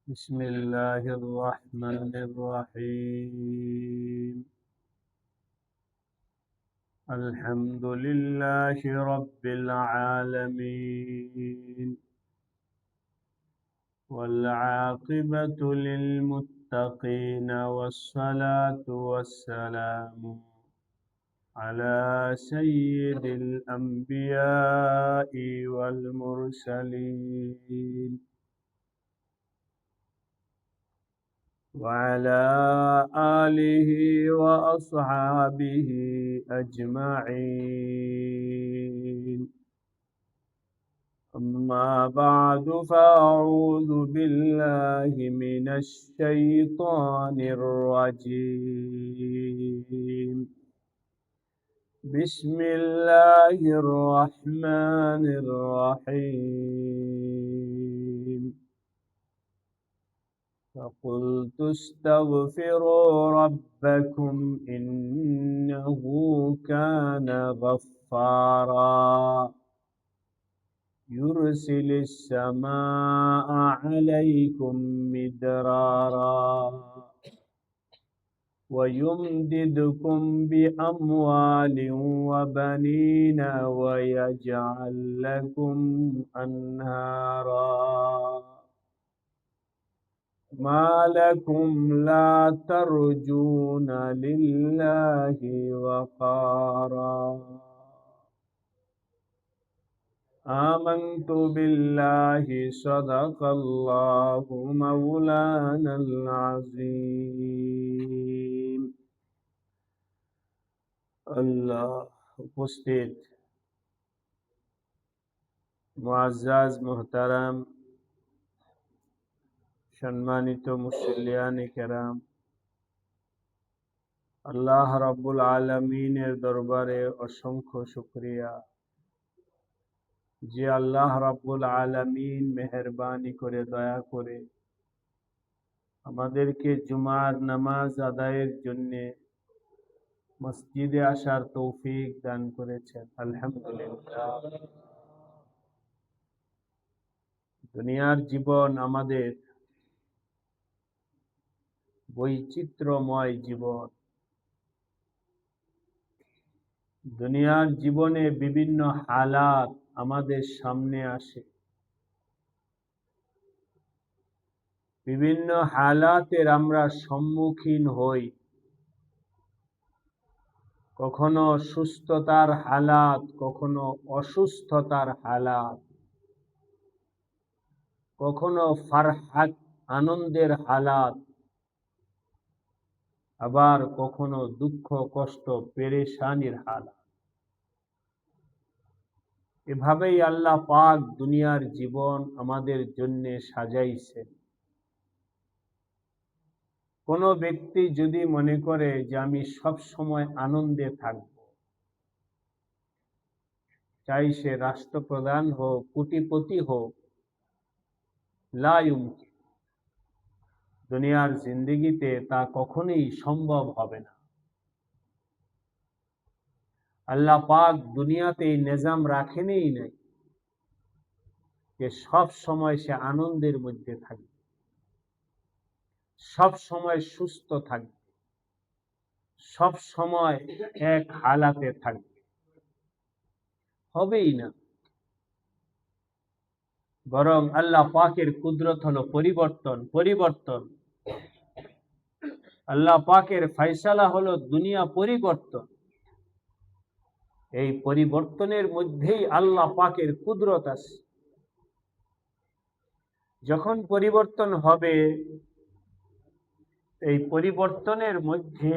بسم الله الرحمن الرحيم. الحمد لله رب العالمين، والعاقبة للمتقين، والصلاة والسلام على سيد الأنبياء والمرسلين، وعلى آله وأصحابه أجمعين. أما بعد، فأعوذ بالله من الشيطان الرجيم. بسم الله الرحمن الرحيم. فقلت استغفروا ربكم إنه كان غفارا يرسل السماء عليكم مدرارا ويمددكم بأموال وبنين ويجعل لكم أنهارا. ما لكم لا ترجون لله وقارا. آمنت بالله صدق الله مولانا العظيم. আল্লাহ উপস্থিত মুআজ্জাজ মুহতারাম সম্মানিত মুসল্লিয়ানে কেরাম, আল্লাহ রাব্বুল আলামিনের দরবারে অসংখ্য শুকরিয়া যে আল্লাহ রাব্বুল আলামিন মেহেরবানি করে দয়া করে আমাদেরকে জুমার নামাজ আদায়ের জন্য মসজিদে আসার তৌফিক দান করেছেন। আলহামদুলিল্লাহ। দুনিয়ার জীবন আমাদের বৈচিত্র্যময় জীবন। দুনিয়ার জীবনে বিভিন্ন হালাত আমাদের সামনে আসে, বিভিন্ন হালাতের আমরা সম্মুখীন হই। কখনো সুস্থতার হালাত, কখনো অসুস্থতার হালাত, কখনো ফারহাত আনন্দের হালাত, আবার কখনো দুঃখ কষ্ট পেরেশানির হালাত। এভাবেই আল্লাহ পাক দুনিয়ার জীবন আমাদের জন্য সাজাইছেন। কোনো ব্যক্তি যদি মনে করে যে আমি সব সময় আনন্দে থাকব, চাই সে রাষ্ট্রপ্রধান হোক, কোটিপতি হোক, লা ইউমকিন, দুনিয়ার জিন্দেগিতে তা কখনোই সম্ভব হবে না। আল্লাহ পাক দুনিয়াতে এই নিজাম রাখেনই নাই যে সব সময় সে আনন্দের মধ্যে থাকবে, সব সময় সুস্থ থাকবে, সব সময় এক হালাতে থাকবে, হবেই না। বরং আল্লাহ পাকের কুদরত হলো পরিবর্তন। আল্লাহ পাকের ফয়সালা হলো দুনিয়া পরিবর্তন। এই পরিবর্তনের মধ্যেই আল্লাহ পাকের কুদরত আছে। যখন পরিবর্তন হবে, এই পরিবর্তনের মধ্যে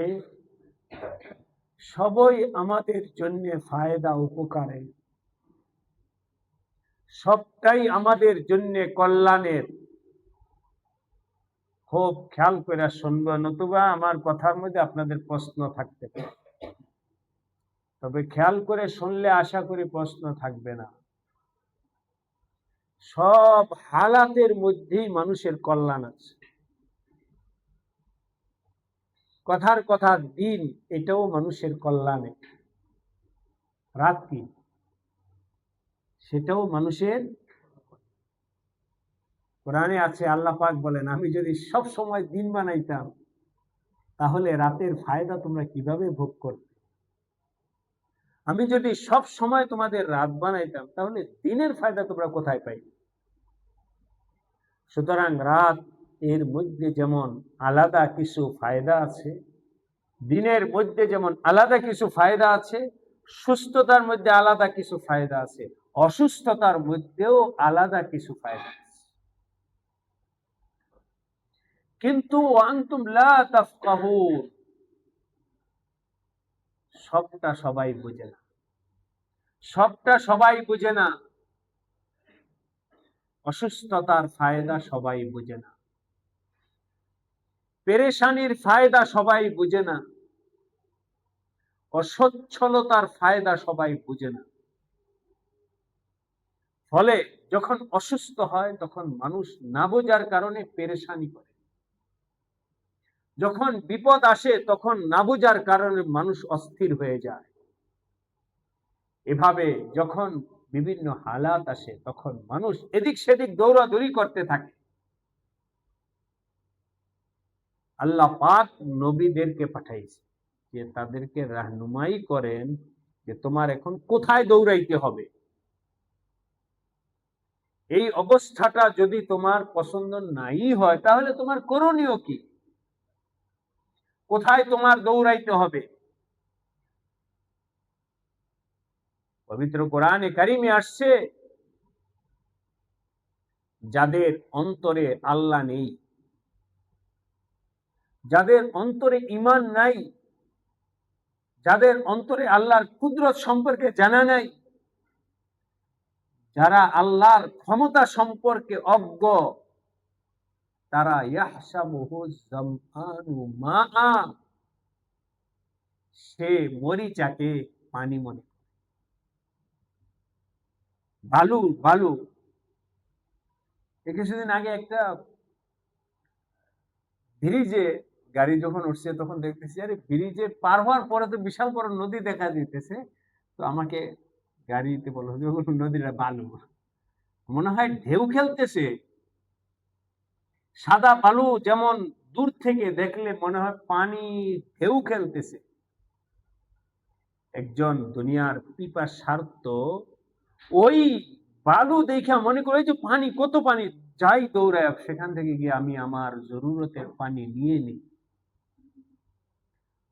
সবই আমাদের জন্য ফায়দা উপকারে, সবটাই আমাদের জন্য কল্যাণের। খুব খেয়াল করে শুনবো, নতুবা আমার কথার মধ্যে আপনাদের প্রশ্ন থাকতে পারে। তবে খেয়াল করে শুনলে আশা করি প্রশ্ন থাকবে না। সব হালাতের মধ্যেই মানুষের কল্যাণ আছে। কথার কথা দিন, এটাও মানুষের কল্যাণে। রাত্রি, সেটাও মানুষের। কোরআনে আছে, আল্লাহ পাক বলেন, আমি যদি সব সময় দিন বানাইতাম তাহলে রাতের ফায়দা তোমরা কিভাবে ভোগ করতে? আমি যদি সব সময় তোমাদের রাত বানাইতাম তাহলে দিনের ফায়দা তোমরা কোথায় পাই? সুতরাং রাত এর মধ্যে যেমন আলাদা কিছু ফায়দা আছে, দিনের মধ্যে যেমন আলাদা কিছু ফায়দা আছে, সুস্থতার মধ্যে আলাদা কিছু ফায়দা আছে, অসুস্থতার মধ্যেও আলাদা কিছু ফায়দা আছে। কিন্তু আনতুম লা তাফকাহুন, সবটা সবাই বুঝে না, সবটা সবাই বুঝে না। অসুস্থতার ফায়দা সবাই বুঝে না, পেরেশানির ফায়দা সবাই বুঝে না, অসচ্ছলতার ফায়দা সবাই বুঝে না। ফলে যখন অসুস্থ হয় তখন মানুষ না বোঝার কারণে পেরেশানি করে, যখন বিপদ আসে তখন না বোঝার কারণে মানুষ অস্থির হয়ে যায়। এভাবে যখন বিভিন্ন হালাত আসে তখন মানুষ এদিক সেদিক দৌড়াদৌড়ি করতে থাকে। আল্লাহ পাক নবীদেরকে পাঠাইছে যে তাদেরকে রাহনুমাই করেন যে তোমার এখন কোথায় দৌড়াইতে হবে। এই অবস্থাটা যদি তোমার পছন্দ নাই হয় তাহলে তোমার করণীয় কি, কোথায় তোমার দৌড়াইতে হবে? পবিত্র কোরআনে কারিমে আসছে, যাদের অন্তরে আল্লাহ নেই, যাদের অন্তরে ঈমান নাই, যাদের অন্তরে আল্লাহর কুদরত সম্পর্কে জানা নাই, যারা আল্লাহর ক্ষমতা সম্পর্কে অজ্ঞ, তারা ইয়াহসাবুহু যামআনু মাআ, সে মরিচাকে পানি মনে, বালু বালু। কিছুদিন আগে একটা ব্রিজে গাড়ি যখন উঠছে তখন দেখতেছি আরে ব্রিজে পার হওয়ার পরে তো বিশাল বড় নদী দেখা দিতেছে। তো আমাকে গাড়িতে বলা হলো নদীটা বালু, মনে হয় ঢেউ খেলতেছে। সাদা বালু যেমন দূর থেকে দেখলে মনে হয় পানি ঢেউ খেলতেছে। একজন দুনিয়ার পিপাসার্ত ওই বালু দেখা মনে করে যে পানি, কত পানি, যাই দৌড়ায় সেখান থেকে গিয়ে আমি আমার জরুরতের পানি নিয়ে নিই।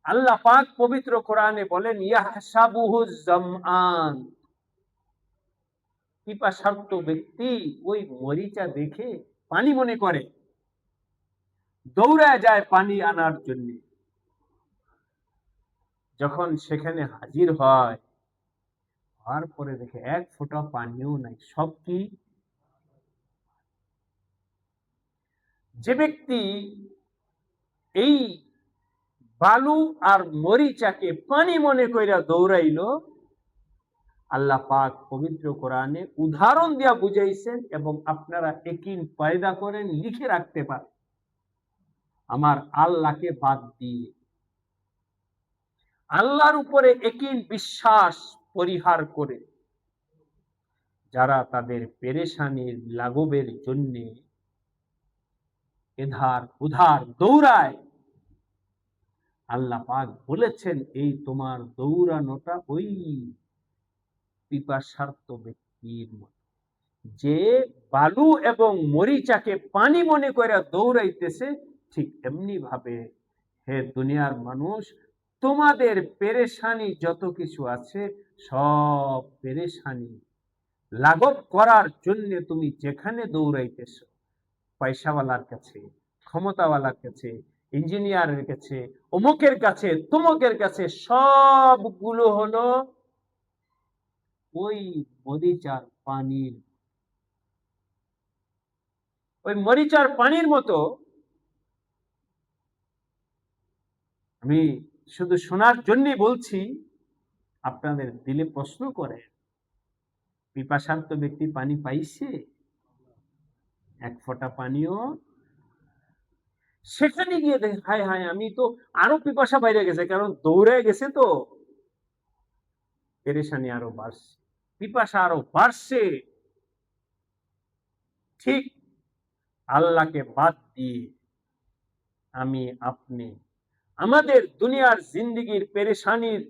আল্লাহ পাক পবিত্র কোরআনে বলেন ইয়াহসাবুহু যামআন, পিপাসার্ত ব্যক্তি ওই মরিচা দেখে পানি মনে করে, দৌড়ায় যায় পানি আনার জন্য। যখন সেখানে হাজির হয়, তারপরে দেখে এক ফোঁটা পানিও নাই, সব কি। যে ব্যক্তি এই বালু আর মরিচাকে পানি মনে কইরা দৌড়াইলো, আল্লাহ পাক পবিত্র কোরআনে উদাহরণ দিয়া বুঝাইছেন, এবং আপনারা একিন পয়দা করেন, লিখে রাখতে পারেন, আমার আল্লাহকে বাদ দিয়ে আল্লাহর উপরে একিন বিশ্বাস পরিহার করে যারা তাদের পেরেশানির লাঘবের জন্য এধার উধার দৌড়ায়, আল্লাহ পাক বলেছেন এই তোমার দৌড়ানোটা ওই পিপাসার্ত ব্যক্তির মতো, যে বালু এবং মরিচাকে পানি মনে করে দৌড়াইতেছে। ঠিক এমনি ভাবে হে দুনিয়ার মানুষ, তোমাদের পেরেশানি যত কিছু আছে সব পেরেশানি লাঘব করার জন্য তুমি যেখানে দৌড়াইতেছ, পয়সাওয়ালার কাছে, ক্ষমতাওয়ালার কাছে, ইঞ্জিনিয়ারের কাছে, অমুকের কাছে, তমুকের কাছে, সবগুলো হলো ওই মরিচার পানির, ওই মরিচার পানির মতো। আমি শুধু শোনার জন্যই বলছি, আপনাদের দিলে প্রশ্ন করে, পিপাসার্ত ব্যক্তি পানি পাইছে? এক ফোঁটা পানিও। সেখানে গিয়ে দেখে হায় হায়, আমি তো আরো পিপাসা বাইরে গেছে, কারণ দৌড়ে গেছে তো পেরেশানি আরো বাড়ছে, পিপাসা আরো বাড়ছে। ঠিক আল্লাহকে বাদ দিয়ে আমি আপনি আমাদের দুনিয়ার জিন্দেগির পেরেশানির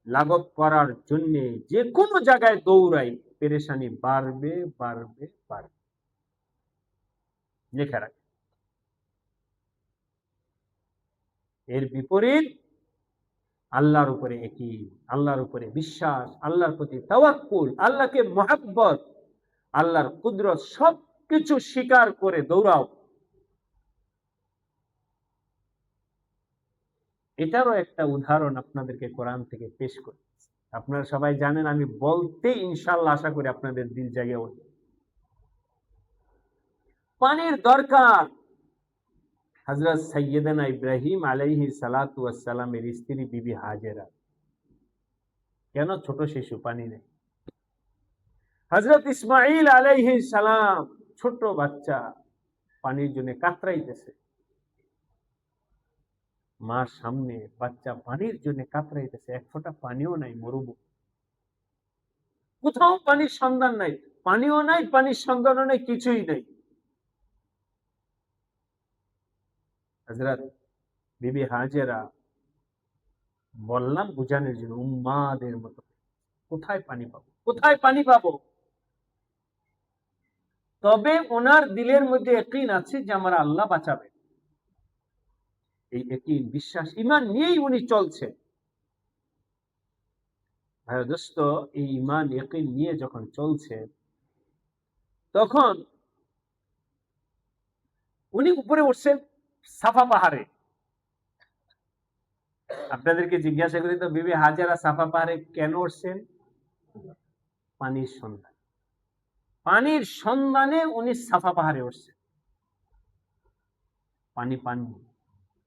লাঘব করার জন্য যে কোনো জায়গায় দৌড়াই, পেরেশানি বাড়বে বাড়বে বাড়বে। লেখা রাখ। এর বিপরীত আল্লাহর উপরে একই, আল্লাহর উপরে বিশ্বাস, আল্লাহর প্রতি তাওয়াক্কুল, আল্লাহকে মহব্বত, আল্লাহর কুদরত সবকিছু স্বীকার করে দৌড়াও। এটারও একটা উদাহরণ আপনাদেরকে কোরআন থেকে পেশ করি। আপনারা সবাই জানেন, আমি বলতে ইনশাআল্লাহ আশা করি আপনাদের দিল জাগে উঠবে। পানির দরকার। হযরত সাইয়্যিদানা ইব্রাহিম আলাইহিস সালাতু ওয়াস সালামের স্ত্রী বিবি হাজেরা, কেন ছোট শিশু, পানি নেই। হযরত ইসমাঈল আলাইহিস সালাম, ছোট বাচ্চা, পানির জন্য কাতরাইতেছে। মার সামনে বাচ্চা পানির জন্য কাতরাইতেছে, এক ফোঁটা পানিও নাই, মরুভূমি, কোথাও পানির সন্ধান নাই, পানিও নাই, পানির সন্ধানও নাই, কিছুই নাই। হযরত বিবি হাজেরা, বললাম বুঝানোর জন্য, উম্মাদের মতো, কোথায় পানি পাবো, কোথায় পানি পাবো। তবে ওনার দিলের মধ্যে ইয়াকিন আছে যে আমার আল্লাহ বাঁচাবে। এই ইয়াকিন, বিশ্বাস, ঈমান নিয়েই উনি চলছে। ভাই দোস্ত, এই ঈমান ইয়াকিন নিয়ে যখন চলছে, তখন উনি উপরে উঠছেন সাফা পাহাড়ে। আপনাদেরকে জিজ্ঞাসা করি তো, বিবি হাজেরা সাফা পাহাড়ে কেন উঠছেন? পানির সন্ধান, পানির সন্ধানে উনি সাফা পাহাড়ে উঠছেন। পানি পাননি,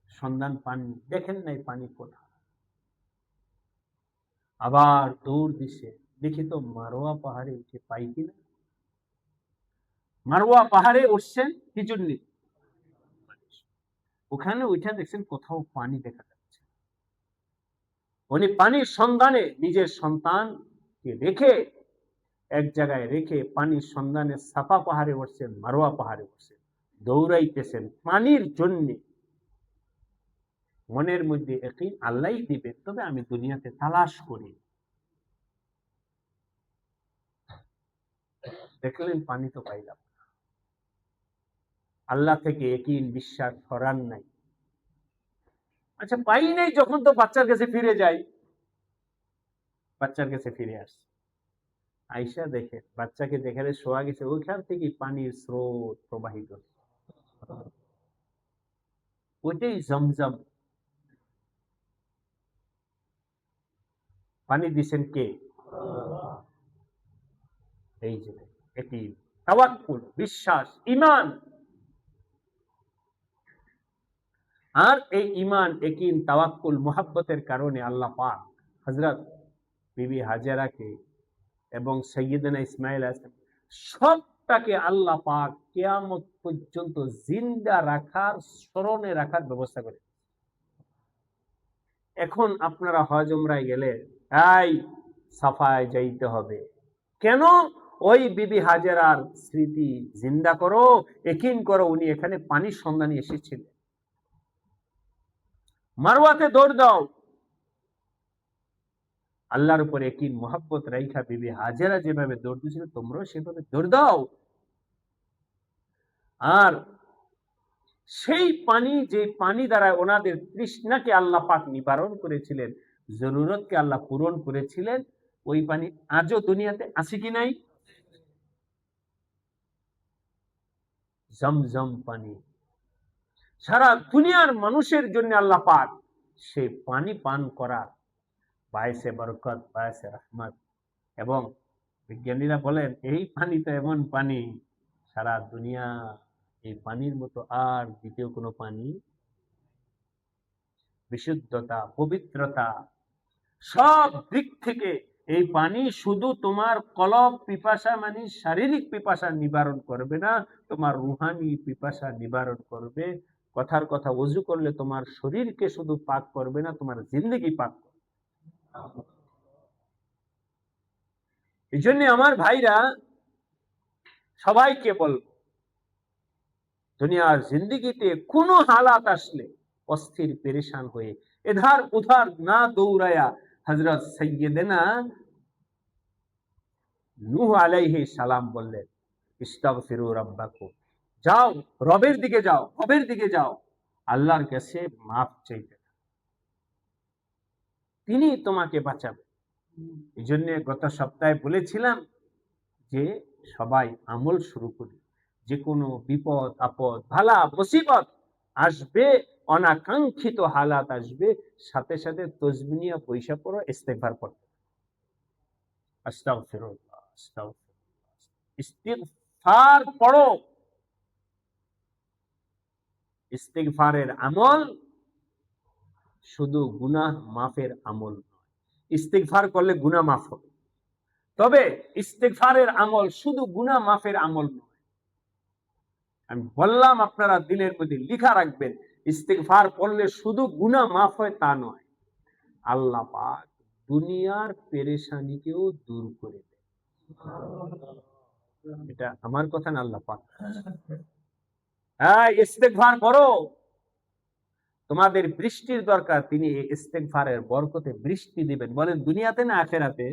সন্ধান পাননি, দেখেন নাই পানি কোথায়। আবার দৌড় দিছে, দেখি তো মারোয়া পাহাড়ে উঠে পাই কিনা। মারোয়া পাহাড়ে উঠছেন কি জন্য? ওখানে উঠে দেখছেন কোথাও পানি দেখা যাচ্ছে। উনি পানির সন্ধানে নিজের সন্তানকে রেখে, এক জায়গায় রেখে পানির সন্ধানে সাফা পাহাড়ে উঠছেন, মারোয়া পাহাড়ে উঠছেন, দৌড়াইতেছেন পানির জন্য। মনের মধ্যে একই, আল্লাহই দিবে, তবে আমি দুনিয়াতে তালাশ করি। দেখলেন পানি তো পাইলাম, আল্লাহ থেকে একই বিশ্বাস করার নাই। আচ্ছা পাই নাই যখন, তো বাচ্চার কাছে ফিরে যাই। বাচ্চার কাছে ফিরে আসছে, আইসা দেখে বাচ্চাকে যেখানে শোয়া গেছে ওইখান থেকে পানির স্রোত প্রবাহিত, ওইটাই জমজম। পানি দিছেন কে? এই যে এটি তাওয়াক্কুল, বিশ্বাস, ঈমান। আর এই ঈমান, ইয়াকিন, তাওয়াক্কুল, মুহাব্বতের কারণে আল্লাহ পাক হযরত বিবি হাজেরাকে এবং সাইয়্যিদানা ইসমাঈল আলাইহিস সবটাকে আল্লাহ পাক কিয়ামত পর্যন্ত জিন্দা রাখার, স্মরণে রাখার ব্যবস্থা করে। এখন আপনারা হজ উমরায় গেলে এই সাফায় যাইতে হবে, কেন? ওই বিবি হাজেরার স্মৃতি জিন্দা করো, ইয়াকিন করো উনি এখানে পানির সন্ধানে এসেছিলেন। মারওয়াতে দৌড় দাও, আল্লাহর উপরে ইয়াকিন মুহাব্বত রাইখা বিবি হাজেরা যেভাবে দৌড় দিয়েছিল, তোমরাও সেভাবে দৌড় দাও। আর সেই পানি, যে পানি দ্বারা ওনাদের তৃষ্ণাকে আল্লাহ পাক নিবারণ করেছিলেন, জরুরতকে আল্লাহ পূরণ করেছিলেন, ওই পানি আজও দুনিয়াতে আছে কি নাই? জমজম পানি, সারা দুনিয়ার মানুষের জন্য আল্লাহ পাক সেই পানি পান করা বায়সে বরকত, বায়সে রহমত। এবং বিজ্ঞানীরা বলেন এই পানি তো এমন পানি, সারা দুনিয়া এই পানির মতো আর দ্বিতীয় কোনো পানি, বিশুদ্ধতা, পবিত্রতা, সব দিক থেকে এই পানি শুধু তোমার কলব পিপাসা, মানে শারীরিক পিপাসা নিবারণ করবে না, তোমার রুহানি পিপাসা নিবারণ করবে। কথার কথা, ওযু করলে তোমার শরীরকে শুধু পাক করবে না, তোমার জিন্দেগি পাক করবে। এই জন্য আমার ভাইরা, সবাইকে বলবো, দুনিয়ার জিন্দগিতে কোনো হালাত আসলে অস্থির পেরেশান হয়ে এধার উধার না দৌড়ায়া হযরত সাইয়্যিদানা নূহ আলাইহিস সালাম বললেন, ইস্তাগফিরু রাব্বাকুম, যাও রবের দিকে যাও, রবের দিকে যাও, আল্লাহর কাছে মাফ চাইতে, তিনি তোমাকে বাঁচাবেন। এই জন্য গত সপ্তাহে বলেছিলাম যে সবাই আমল শুরু করি। যে কোনো বিপদ আপদ ভালা মুসিবত আসবে, অনাকাঙ্ক্ষিত হালাত আসবে, সাথে সাথে তসবিহ নিয়ে পয়সা পড়ো, ইস্তেগফার করো, আস্তাগফিরুল্লাহ আস্তাগফিরুল্লাহ, ইস্তিগফার পড়ো। ইস্তিগফারের আমল শুধু গুনাহ মাফের আমল নয়। ইস্তিগফার করলে গুনাহ মাফ হবে, তবে ইস্তিগফারের আমল শুধু গুনাহ মাফের আমল নয়। আমি বললাম, আপনারা দিলের মধ্যে লিখা রাখবেন, ইস্তিগফার করলে শুধু গুনাহ মাফ হয় তা নয়, আল্লাহ পাক দুনিয়ার পেরেশানিকেও দূর করে দেয়। এটা আমার কথা না, আল্লাহ পাক। হ্যাঁ, ইস্তিগফার করো, তোমাদের বৃষ্টির দরকার, তিনি এই ইস্তিগফারের বরকতে বৃষ্টি দিবেন। বলেন দুনিয়াতে না আখিরাতে?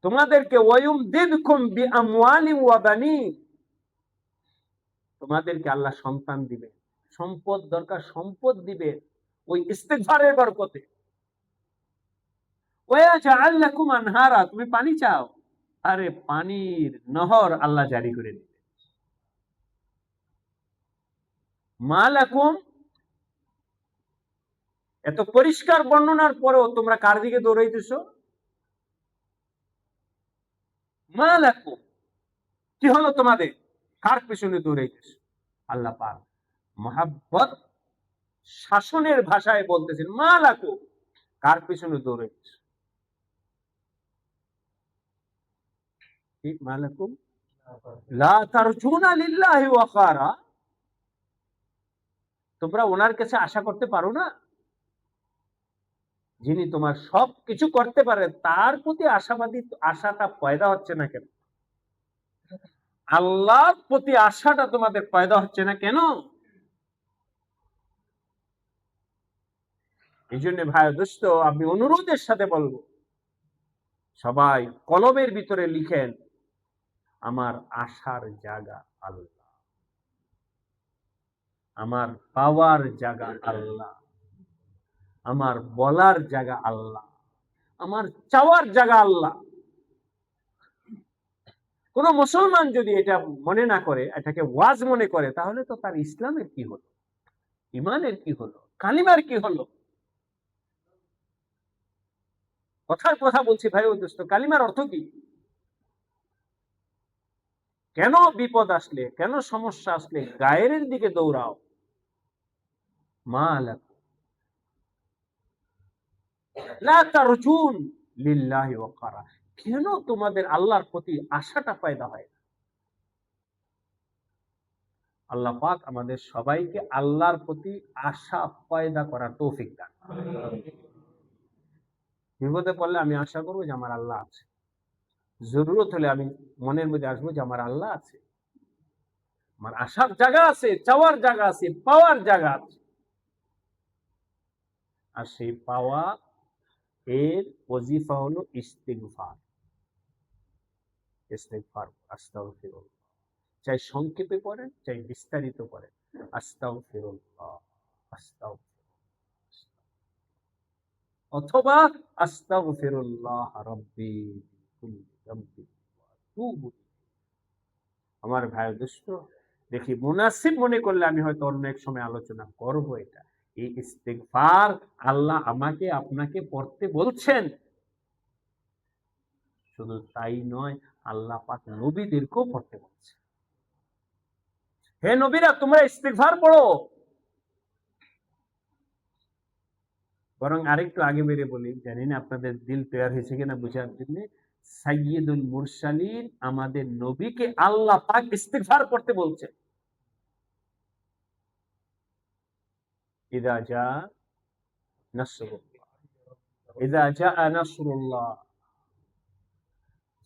তোমাদেরকে ওয়ায়ুমদিদকুম বিআমওয়ালিন ওয়া বানিন, তোমাদেরকে আল্লাহ সন্তান দিবে, সম্পদ দরকার সম্পদ দিবে ওই ইস্তিগফারের বরকতে। ওয়ায়াজআল লাকুম আনহারা, তুমি পানি চাও, আরে পানির নহর আল্লাহ জারি করে দিবে। মালাকুম, এত পরিষ্কার বর্ণনার পরেও তোমরা কার দিকে দৌড়াইতেছো? মালাকুম, কি হলো তোমাদের, কার পেছনে দৌড়াইতেছো? আল্লাহ পাক মহাব্বত শাসনের ভাষায় বলতেছেন, মালাকুম, কার পেছনে দৌড়াইতেছো? ঠিক, মালাকুম লা তারজুনা লিল্লাহি ওয়াকারা, তোমরা ওনার কাছে আশা করতে পারো না? যিনি তোমার সব কিছু করতে পারেন, তার প্রতি আশাবাদী আশাটা পয়দা হচ্ছে না কেন? আল্লাহর প্রতি আশাটা তোমাদের পয়দা হচ্ছে না কেন? এই জন্য ভাই দোস্ত, আমি অনুরোধের সাথে বলবো, সবাই কলমের ভিতরে লিখেন, আমার আশার জায়গা আল্লাহ, আমার পাওয়ার জায়গা আল্লাহ, আমার বলার জায়গা আল্লাহ, আমার চাওয়ার জায়গা আল্লাহ। কোন মুসলমান যদি এটা মনে না করে, এটাকে ওয়াজ মনে করে, তাহলে তো তার ইসলামের কি হলো, ইমানের কি হলো, কালিমার কি হলো? কথার কথা বলছি ভাই ও দোস্ত, কালিমার অর্থ কি? কেন বিপদ আসলে, কেন সমস্যা আসলে গায়ের দিকে দৌড়াও? মা লা তারজুন লিল্লাহি ওয়াকারা, কেন তোমাদের আল্লাহর প্রতি আশাটা পয়দা হয়? আল্লাহ পাক আমাদের সবাইকে আল্লাহর প্রতি আশা পয়দা করার তৌফিক দান। বিপদে পড়লে আমি আশা করবো যে আমার আল্লাহ আছে, জরুরত হলে আমি মনের মধ্যে আসবো যে আমার আল্লাহ আছে, আমার আশার জায়গা আছে, চাওয়ার জায়গা আছে, পাওয়ার জায়গা আছে। আর সেই পাওয়া এর ওজিফা হলো ইস্তিগফার। ইস্তিগফার, আস্তাগফিরুল্লাহ, চাই সংক্ষেপে পড়েন, চাই বিস্তারিত পড়েন, আস্তাগফিরুল্লাহ আস্তাগফিরুল্লাহ, অথবা আস্তাগফিরুল্লাহ রাব্বি কুল্লি যামবিন ওয়া আতুবু ইলাইহি। আমার ভাই দোস্ত, দেখি মুনাসিব মনে করলে আমি হয়তো অন্য এক সময় আলোচনা করব এটা। এই ইস্তিগফার আল্লাহ আমাকে আপনাকে পড়তে বলছেন, শুধু তাই নয়, আল্লাহ পাক নবীদেরকেও পড়তে বলছেন, হে নবীরা তোমরা ইস্তিগফার পড়ো। বরং আরেকটু আগে বেড়ে বলি, জানি না আপনাদের দিল তৈরি হয়েছে কিনা বুঝার জন্য, সাইয়্যিদুল মুরসালিন আমাদের নবীকে আল্লাহ পাক ইস্তিগফার করতে বলছেন। ইদা জা নাসরুল্লাহ, ইদা জা নাসরুল্লাহ,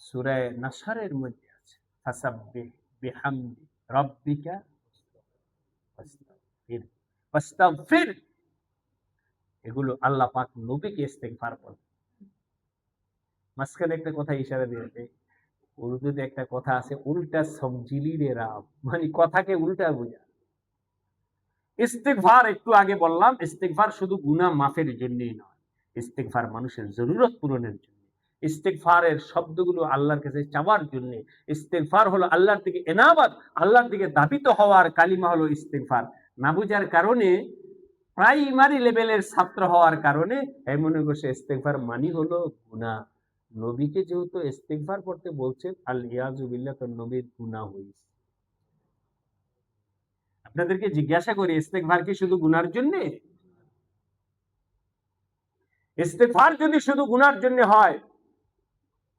সূরা নাসরের মধ্যে আছে, ফাসাব্বিহ বিহামদি রাব্বিকা ফাস্তাগফির ফাস্তাগফির। এগুলো আল্লাহ পাক নবীকে ইস্তেগফার করেন। মাঝখানে একটা কথা ইশারা দিয়েছে, উর্দুতে একটা কথা আছে, উল্টা সমজিলি রে রাম, মানে কথাকে উল্টা বোঝা। ইস্তেগফার একটু আগে বললাম, ইস্তেগফার শুধু গুনাহ মাফের জন্যই নয়, ইস্তেগফার মানুষের জরুরত পূরণের জন্য। ইস্তেগফারের শব্দগুলো আল্লাহর কাছে চাওয়ার জন্য। ইস্তেগফার হলো আল্লাহর দিকে এনাবাত, আল্লাহর দিকে দাবিত হওয়ার কালিমা হলো ইস্তেগফার। না বুঝার কারণে, প্রাইমারি লেভেলের ছাত্র হওয়ার কারণে এই মনে করছে ইস্তেগফার মানি হলো গুনাহ। নবীকে যেহেতু ইস্তেগফার করতে বলছেন, আল ইয়াজু বিল্লাহ, তো নবীর গুনাহ হইছে। আপনাদেরকে জিজ্ঞাসা করি, ইস্তেগফার কি শুধু গুনার জন্য? ইস্তেগফার যদি শুধু গুনার জন্য হয়,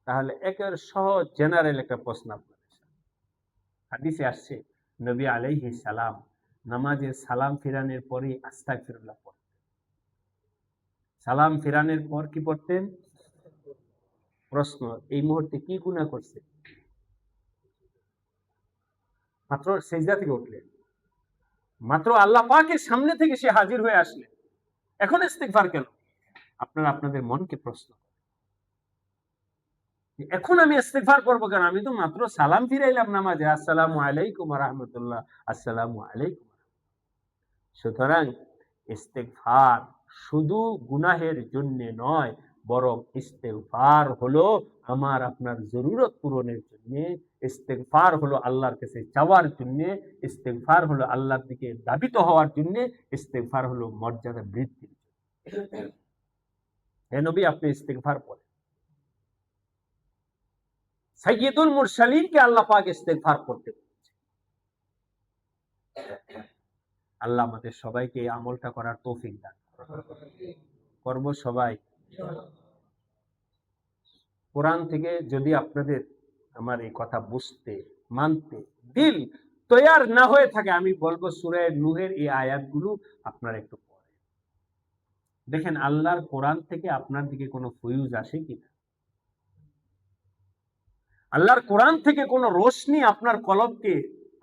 তাহলে একের সহজ জেনারেল একটা প্রশ্ন আপনাদের সামনে। হাদিসে আসছে নবী আলাইহিস সালাম নামাজে সালাম ফিরানোর পরে আস্তাগফিরুল্লাহ পড়তেন। সালাম ফিরানোর পর কি পড়তেন? প্রশ্ন, এই মুহূর্তে কি গুনাহ করছে? মাত্র সেজদা থেকে উঠলেন, মাত্র আল্লাহ পাকের সামনে থেকে সে হাজির হয়ে আসলেন, এখন ইস্তেগফার কেন? আপনারা আপনাদের মনকে প্রশ্ন, এখন আমি ইস্তেগফার করবো কেন? আমি তো মাত্র সালাম ফিরাইলাম নামাজে, আসসালামু আলাইকুম ওয়া রাহমাতুল্লাহ, আসসালামু আলাইকুম। সুতরাং ইস্তেগফার শুধু গুনাহের জন্য নয়, বরং ইস্তেগফার হলো আমার আপনার জরুরত পূরণের জন্য। ইস্তেগফার হলো আল্লাহর কাছে চাওয়ার জন্য। ইস্তেগফার হলো আল্লাহর দিকে দাবিত হওয়ার জন্য। ইস্তেগফার হলো মর্যাদা বৃদ্ধির জন্য। হে নবী, আপনি ইস্তেগফার করেন। সাইয়্যিদুল মুরসালিনকে আল্লাহ পাক ইস্তেগফার করতে বলেছেন। আল্লাহ আমাদের সবাইকে এই আমলটা করার তৌফিক দান করব সবাই। কোরআন থেকে যদি আপনাদের আমার এই কথা বুঝতে, মানতে দিল তৈয়ার না হয়ে থাকে, আমি বলবো সূরা নূহের এই আয়াতগুলো আপনারা একটু পড়েন। দেখেন আল্লাহর কোরআন থেকে আপনার দিকে কোনো ফিউজ আসে কিনা, আল্লাহর কোরআন থেকে কোনো রোশনি আপনার কলবকে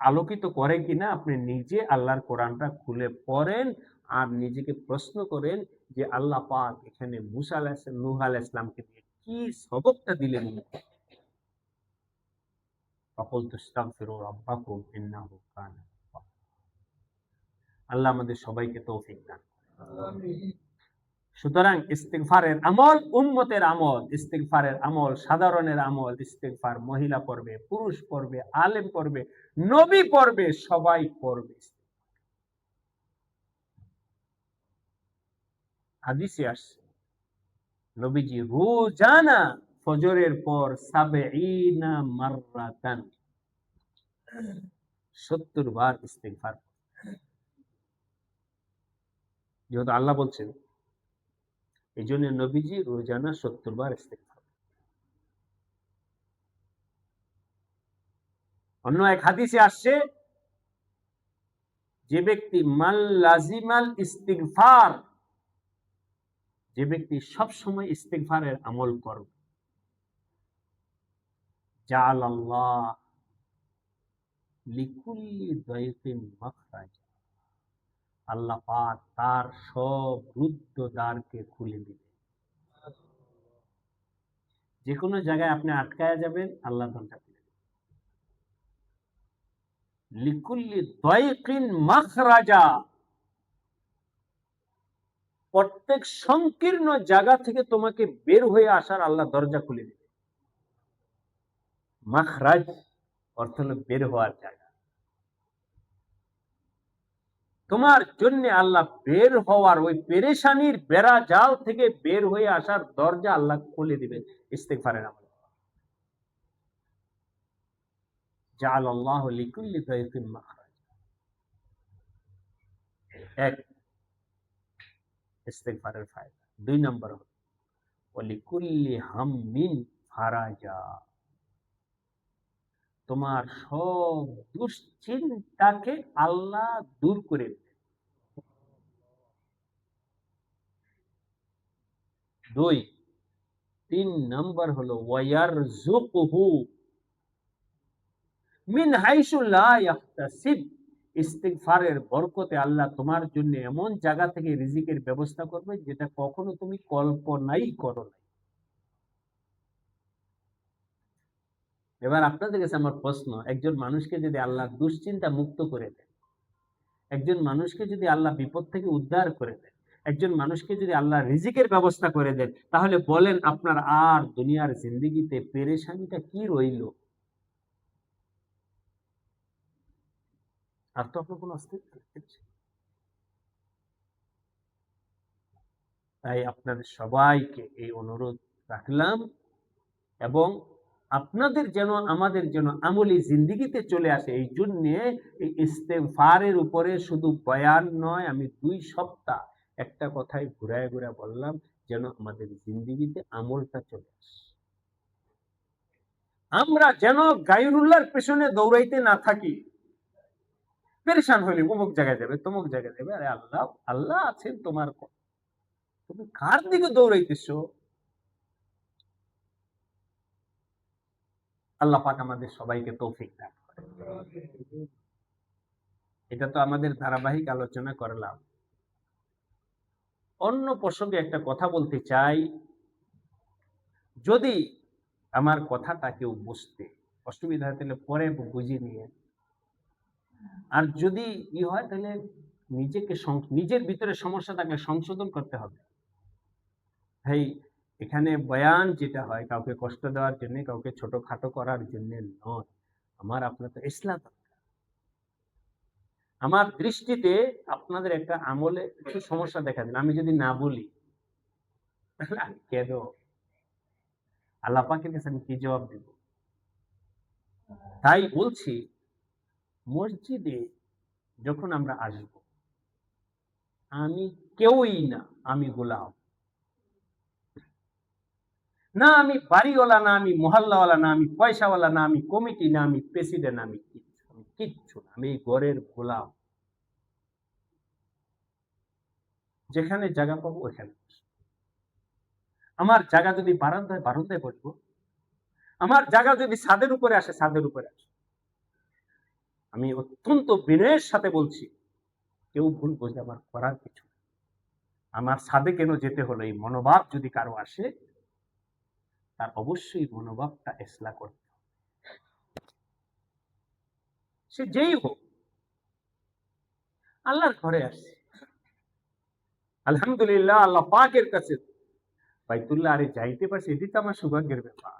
আলোকিত করে কিনা। আপনি নিজে আল্লাহর কোরআনটা খুলে পড়েন আর নিজেকে প্রশ্ন করেন যে আল্লাহ পাক এখানে মুসা আলাইহিস সালাম, নূহ আলাইহিস সালামকে দিয়ে কি সবকটা দিলেন। ফাকুলতু আস্তাগফিরু রাব্বাকুম ইন্নাহু কানা গাফফারা। আল্লাহ আমাদের সবাইকে তৌফিক দান করেন। সুতরাং ইস্তেগফারের আমল উম্মতের আমল, ইস্তেগফারের আমল সাধারণের আমল। ইস্তেগফার মহিলা পড়বে, পুরুষ পড়বে, আলেম পড়বে, নবী পড়বে, সবাই পড়বে। হাদিসে আসছে নবীজি রোজানা ফজরের পর ৭০ মাররাতান ৭০ বার ইস্তেগফার। যেহেতু আল্লাহ বলছেন, এই জন্য নবীজি রোজানা ৭০ বার ইস্তেগফার। অন্য এক হাদিসে আসছে, যে ব্যক্তি মান লাজিমাল ইস্তিগফার, যে ব্যক্তি সব সময় ইস্তিগফারের আমল করবে, জাআলাল্লাহ লিকুল্লি দায়ফিন মাখরাজা, আল্লাহ পাক তার সব রুদ্ধ দ্বারকে খুলে দিবে। যে কোনো জায়গায় আপনি আটকায়া যাবেন, আল্লাহ দরজা খুলে দিবেন। লিকুল্লি দায়ফিন মাখরাজা, প্রত্যেক সংকীর্ণ জায়গা থেকে তোমাকে বের হয়ে আসার আল্লাহ দরজা খুলে দিবে। মাখরাজ অর্থ হলো বের হওয়ার জায়গা। তোমার জন্য আল্লাহ বের হওয়ার, ওই পেরেশানির বেড়া জাল থেকে বের হয়ে আসার দরজা আল্লাহ খুলে দিবেন ইস্তেগফারের আমল। জাআলাল্লাহু লিকুল্লি দায়ফিন মাখরাজ। এক, ইস্তেগফারের ফায়দা। ২ নম্বর হলো ওয়ালিকুল্লি হাম্মিন ফারাজা, তোমার সব দুশ্চিন্তাকে আল্লাহ দূর করে দেবে। ২, ৩ নম্বর হলো ওয়ায়ারযুকুহু, মিন হাইসু লা ইয়াহতাসিব, ইস্তিগফারের বরকতে আল্লাহ তোমার জন্য এমন জায়গা থেকে রিজিকের ব্যবস্থা করবে যেটা কখনো তুমি কল্পনাই করো না। এবার আপনাদের কাছে আমার প্রশ্ন, একজন মানুষকে যদি আল্লাহ দুশ্চিন্তা মুক্ত করে দেন, একজন মানুষকে যদি আল্লাহ বিপদ থেকে উদ্ধার করে দেন, একজন মানুষকে যদি আল্লাহ রিজিকের ব্যবস্থা করে দেন, তাহলে বলেন আপনার আর দুনিয়ার জিন্দেগিতে পেরেশানিটা কি রইল? আর তো আপনার কোনো অস্তিত্ব নেই। তাই আপনাদের সবাইকে এই অনুরোধ রাখলাম, এবং আপনাদের যেন আমাদের যেন আমলি জিন্দিগিতে চলে আসে, এই জন্যে এই ইস্তেগফারের উপরে শুধু বয়ান নয়, আমি 2 সপ্তাহ একটা কথাই ঘুরায় ঘুরে বললাম, যেন আমাদের জিন্দিগিতে আমলটা চলে আসে। আমরা যেন গায়রুল্লাহর পেছনে দৌড়াইতে না থাকি। পেরেশান হইলে অমুক জায়গায় যাবে, তমুক জায়গায় যাবে। আরে আল্লাহ, আল্লাহ আছেন তোমার, তুমি কার দিকে দৌড়াইতেছো? আল্লাহ পাক আমাদের সবাইকে তৌফিক দান করেন। এটা তো আমাদের ধারাবাহিক আলোচনা করলাম। অন্য প্রসঙ্গে একটা কথা বলতে চাই, যদি আমার কথাটা কেউ বুঝতে অসুবিধা হয় তাহলে পরে বুঝিয়ে নিয়ে, আর যদি হয় তাহলে নিজেকে নিজের ভিতরে সমস্যা থাকলে সংশোধন করতে হবে। ভাই, এখানে বয়ান যেটা হয় কাউকে কষ্ট দেওয়ার জন্য, কাউকে ছোটখাটো করার জন্য নয়। আমার আপনার তো ইসলাম। আমার দৃষ্টিতে আপনাদের একটা আমলে একটু সমস্যা দেখা দিন, আমি যদি না বলি তাহলে আমি কেন আল্লাহ পাকের কাছে আমি কি জবাব দেব? তাই বলছি, মসজিদে যখন আমরা আসব, আমি কেউই না, আমি গোলাম না, আমি বাড়িওয়ালা না, আমি মহল্লাওয়ালা না, আমি পয়সাওয়ালা না, আমি কমিটি না, আমি প্রেসিডেন্ট, আমি কিচ্ছু না, আমি এই ঘরের গোলাম। যেখানে জায়গা পাবো ওখানে, আমার জায়গা যদি বারান্দায় বারান্দায় বসবো, আমার জায়গা যদি ছাদের উপরে আসে ছাদের উপরে আসে। আমি অত্যন্ত বিনয়ের সাথে বলছি, কেউ ভুল বুঝে আমার করার কিছু, আমার ছাদে কেন যেতে হলো এই মনোভাব যদি কারো আসে, তার অবশ্যই মনোভাবটা ইসলাহ করতে হবে। সে যেই হোক, আল্লাহর ঘরে আসছে, আলহামদুলিল্লাহ, আল্লাহ পাকের কাছে বাইতুল্লাহ আরে যাইতে পারছি, এটি তো আমার সৌভাগ্যের ব্যাপার।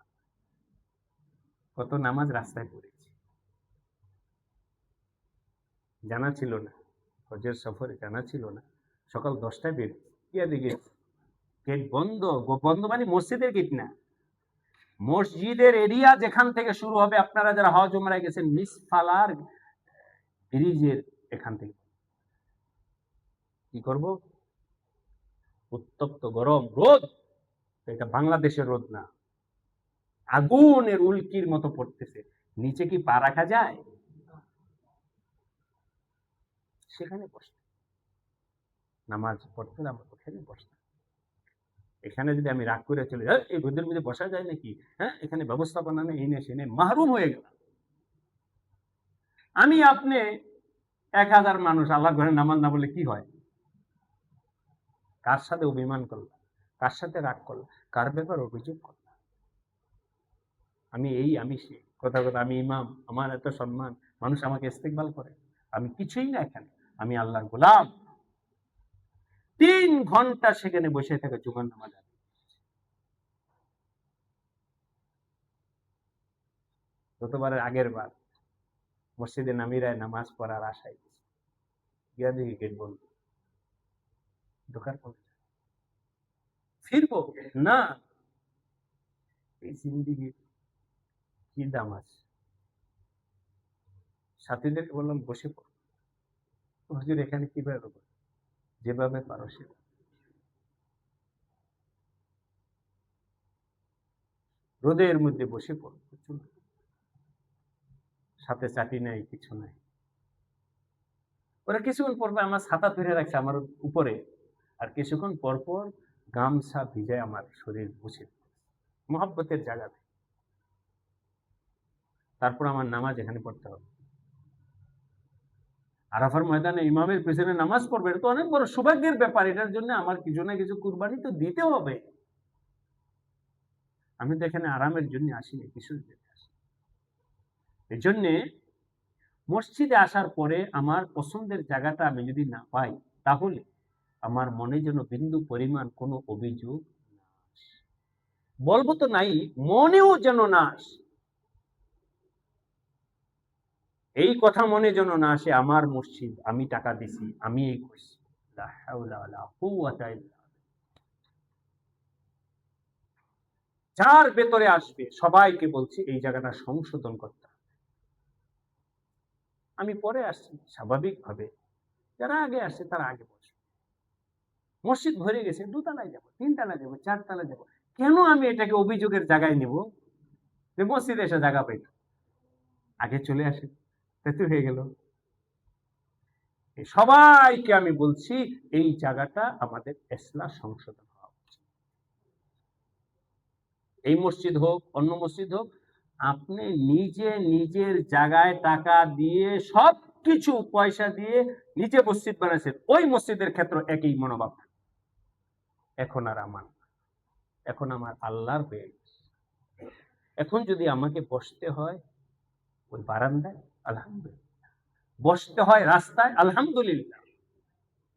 কত নামাজ রাস্তায় পড়েছি, জানা ছিল না, হজের সফরে জানা ছিল না, সকাল 10টায় বের গিয়ে দেখি গেট বন্ধ। বন্ধ মানে মসজিদের গেট না, মসজিদের এরিয়া যেখান থেকে শুরু হবে, আপনারা যারা হজ উমরায় গেছেন, মিসফালার ব্রিজের এখান থেকে। কি করব? উত্তপ্ত গরম রোদ, এটা বাংলাদেশের রোদ না, আগুনের উল্কির মতো পড়তেছে, নিচে কি পা রাখা যায়? সেখানে বসতে নামাজ পড়তে আমরা ওখানে বসতাম। এখানে যদি আমি রাগ করে চলে যাই, এই রোদের মধ্যে বসা যায় নাকি, হ্যাঁ, এখানে ব্যবস্থাপনা নেই, এই সে নেই, মাহরুম হয়ে গেলাম। আমি আপনি 1000 মানুষ আল্লাহর ঘরে নামাজ না বলে কি হয়? কার সাথে অভিমান করলাম, কার সাথে রাগ করলাম, কার ব্যাপার অভিযোগ করলাম? আমি এই, আমি সে, কথা কথা আমি ইমাম, আমার এত সম্মান, মানুষ আমাকে ইস্তেকবাল করে, আমি কিছুই না এখানে, আমি আল্লাহর গোলাম। 3 ঘন্টা সেখানে বসে থাকে জুমার নামাজ। গতবারের আগের বার মসজিদে নামিরায় নামাজ পড়ার আশায় গিয়া দেখি গেট বন্ধ, ঢোকার পর ফিরবো না, এই জিন্দিগির কি দাম আছে? সাথীদেরকে বললাম বসে পড়ো, হুজুর এখানে কিভাবে হবে? যেভাবে পারো সে, রোদের মধ্যে বসে পড়ো, সাথে চাটি নাই, কিছু নাই। ওরা কিছুক্ষণ পরপর আমার ছাতা ধরে রাখছে আমার উপরে, আর কিছুক্ষণ পরপর গামছা ভিজায় আমার শরীর মুছে, মহব্বতের জায়গাতে। তারপর আমার নামাজ এখানে পড়তে হবে। আরাফার ময়দানে ইমামের পেছনে নামাজ পড়বে, এটা তো অনেক বড় সৌভাগ্যের ব্যাপার। এটার জন্য আমার কিছু না কিছু কুরবানি তো দিতে হবে। আমি তো এখানে আরামের জন্য আসিনি, কিছুর জন্য আসি। এই জন্যে মসজিদে আসার পরে আমার পছন্দের জায়গাটা আমি যদি না পাই, তাহলে আমার মনে যেন বিন্দু পরিমাণ কোনো অভিযোগ না আসে। বলবো তো নাই, মনেও যেন না আসে। এই কথা মনে যেন না আসে, আমার মসজিদ, আমি টাকা দিছি, আমি এই করছি। লা হাওলা ওয়ালা কুওয়াতা ইল্লা বিল্লাহ। যার ভেতরে আসবে সবাইকে বলছি এই জায়গাটা সংশোধন করতে হবে। আমি পরে আসছি, স্বাভাবিকভাবে যারা আগে আসছে তারা আগে বসবে। মসজিদ ভরে গেছে, 2 তলায় যাবো, 3 তলায় যাবো, 4 তলায় যাবো। কেন আমি এটাকে অভিযোগের জায়গায় নেব? যে মসজিদে এসে জায়গা পাই না, আগে চলে আসে, তাতে হয়ে গেল। সবাইকে আমি বলছি এই জায়গাটা আমাদের ইসলাহ সংশোধন হওয়া উচিত। এই মসজিদ হোক, অন্য মসজিদ হোক, আপনি নিজে নিজের জায়গায় টাকা দিয়ে সবকিছু পয়সা দিয়ে নিজে মসজিদ বানাইছেন, ওই মসজিদের ক্ষেত্রে একই মনোভাব। এখন আর আমার, এখন আমার আল্লাহর হয়ে গেছে। এখন যদি আমাকে বসতে হয় ওই বারান্দায়, আলহামদুলিল্লাহ, বসতে হয় রাস্তায়, আলহামদুলিল্লাহ,